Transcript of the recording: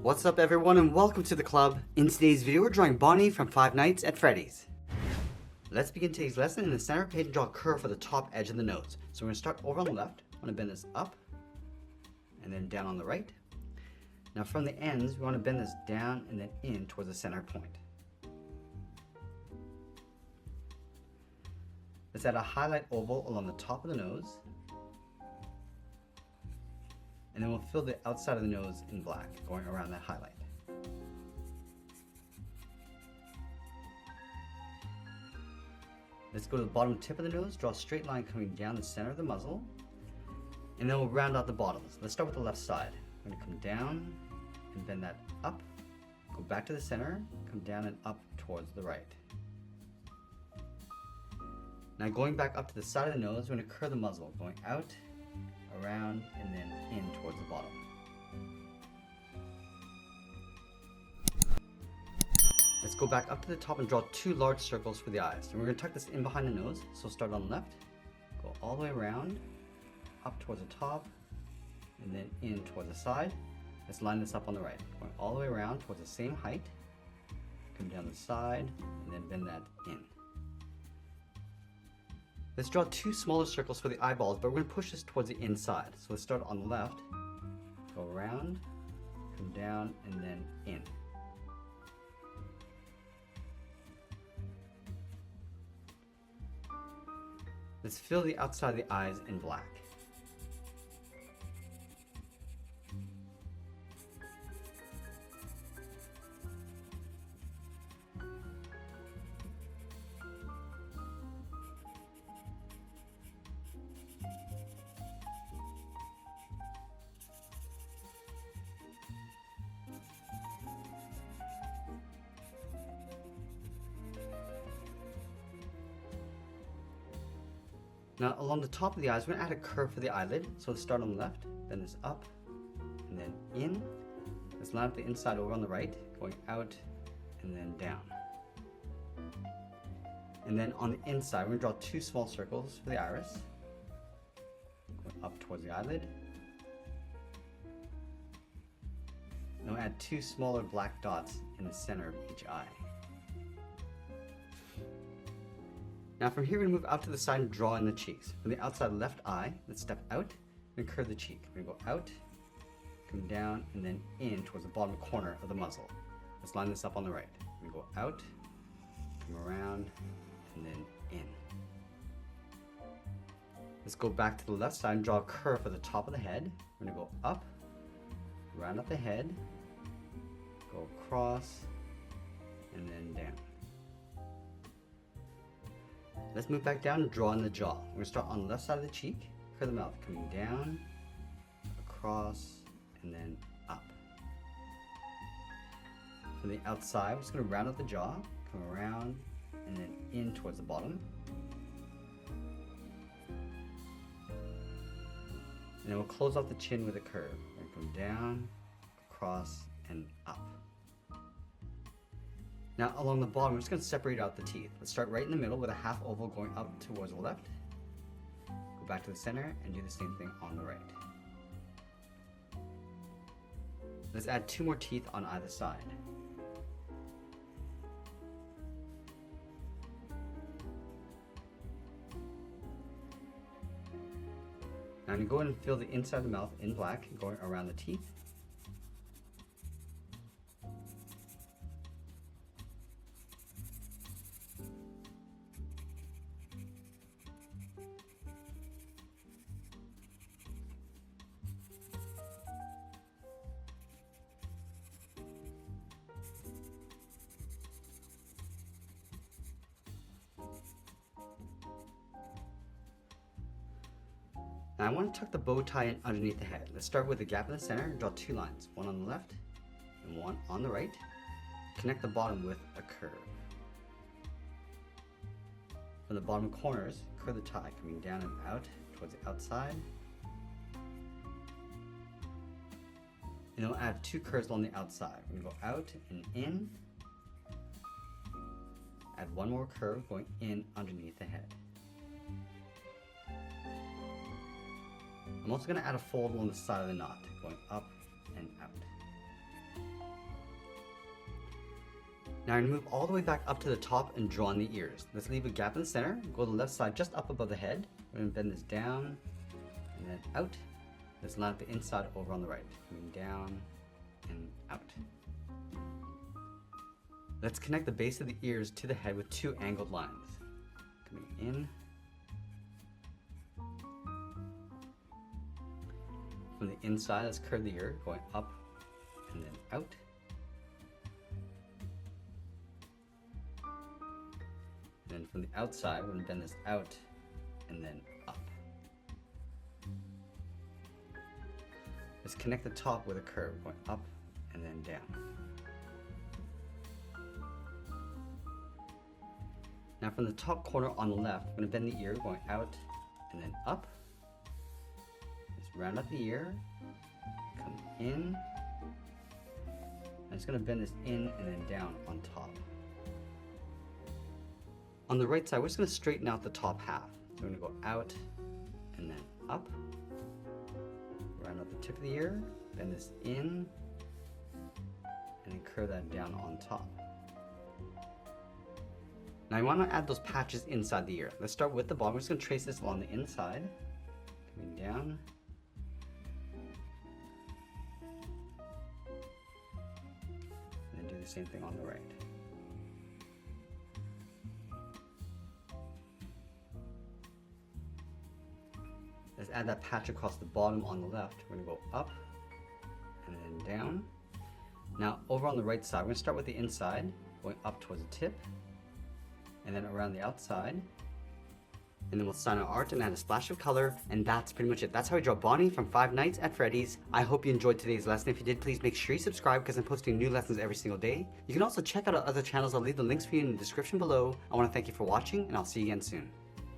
What's up everyone and welcome to the club. In today's video we're drawing Bonnie from Five Nights at Freddy's. Let's begin today's lesson. In the center page and draw a curve for the top edge of the nose. So we're going to start over on the left. I'm going to bend this up and then down on the right. Now from the ends we want to bend this down and then in towards the center point. Let's add a highlight oval along the top of the nose. And then we'll fill the outside of the nose in black, going around that highlight. Let's go to the bottom tip of the nose, draw a straight line coming down the center of the muzzle, and then we'll round out the bottoms. Let's start with the left side. We're going to come down and bend that up, go back to the center, come down and up towards the right. Now going back up to the side of the nose, we're going to curve the muzzle, going out, around, and then in towards the bottom. Let's go back up to the top and draw two large circles for the eyes. And we're going to tuck this in behind the nose. So start on the left, go all the way around, up towards the top, and then in towards the side. Let's line this up on the right, going all the way around towards the same height, come down the side, and then bend that in. Let's draw two smaller circles for the eyeballs, but we're going to push this towards the inside. So let's start on the left, go around, come down, and then in. Let's fill the outside of the eyes in black. Now along the top of the eyes, we're going to add a curve for the eyelid. So let's start on the left, bend this up, and then in. Let's line up the inside over on the right, going out and then down. And then on the inside, we're going to draw two small circles for the iris, going up towards the eyelid. Now we'll add two smaller black dots in the center of each eye. Now from here we're going to move out to the side and draw in the cheeks. From the outside left eye, let's step out and curve the cheek. We're going to go out, come down, and then in towards the bottom corner of the muzzle. Let's line this up on the right. We're going to go out, come around, and then in. Let's go back to the left side and draw a curve for the top of the head. We're going to go up, round up the head, go across, and then down. Let's move back down and draw in the jaw. We're going to start on the left side of the cheek, curve the mouth, coming down, across, and then up. From the outside, we're just going to round out the jaw, come around, and then in towards the bottom. And then we'll close off the chin with a curve. We're going to come down, across, and up. Now along the bottom, we're just going to separate out the teeth. Let's start right in the middle with a half oval going up towards the left. Go back to the center and do the same thing on the right. Let's add two more teeth on either side. Now I'm going to go ahead and fill the inside of the mouth in black, going around the teeth. Now I want to tuck the bow tie in underneath the head. Let's start with the gap in the center and draw two lines, one on the left and one on the right. Connect the bottom with a curve. From the bottom corners, curve the tie coming down and out towards the outside. And then we'll add two curves along the outside. We're going to go out and in. Add one more curve going in underneath the head. I'm also going to add a fold along the side of the knot, going up and out. Now I'm going to move all the way back up to the top and draw on the ears. Let's leave a gap in the center, go to the left side just up above the head. We're going to bend this down and then out. Let's line up the inside over on the right. Coming down and out. Let's connect the base of the ears to the head with 2 angled lines. Coming in. From the inside, let's curve the ear, going up and then out. Then from the outside, we're going to bend this out and then up. Let's connect the top with a curve, going up and then down. Now from the top corner on the left, we're going to bend the ear, going out and then up. Let's round up the ear, come in. I'm just going to bend this in and then down on top. On the right side, we're just going to straighten out the top half. So we're going to go out and then up. Round up the tip of the ear, bend this in, and then curve that down on top. Now you want to add those patches inside the ear. Let's start with the bottom. We're just going to trace this along the inside, coming down. And then do the same thing on the right. Let's add that patch across the bottom on the left. We're going to go up and then down. Now over on the right side, we're going to start with the inside, going up towards the tip, and then around the outside. And then we'll sign our art and add a splash of color, and that's pretty much it. That's how we draw Bonnie from Five Nights at Freddy's. I hope you enjoyed today's lesson. If you did, please make sure you subscribe because I'm posting new lessons every single day. You can also check out our other channels. I'll leave the links for you in the description below. I want to thank you for watching, and I'll see you again soon.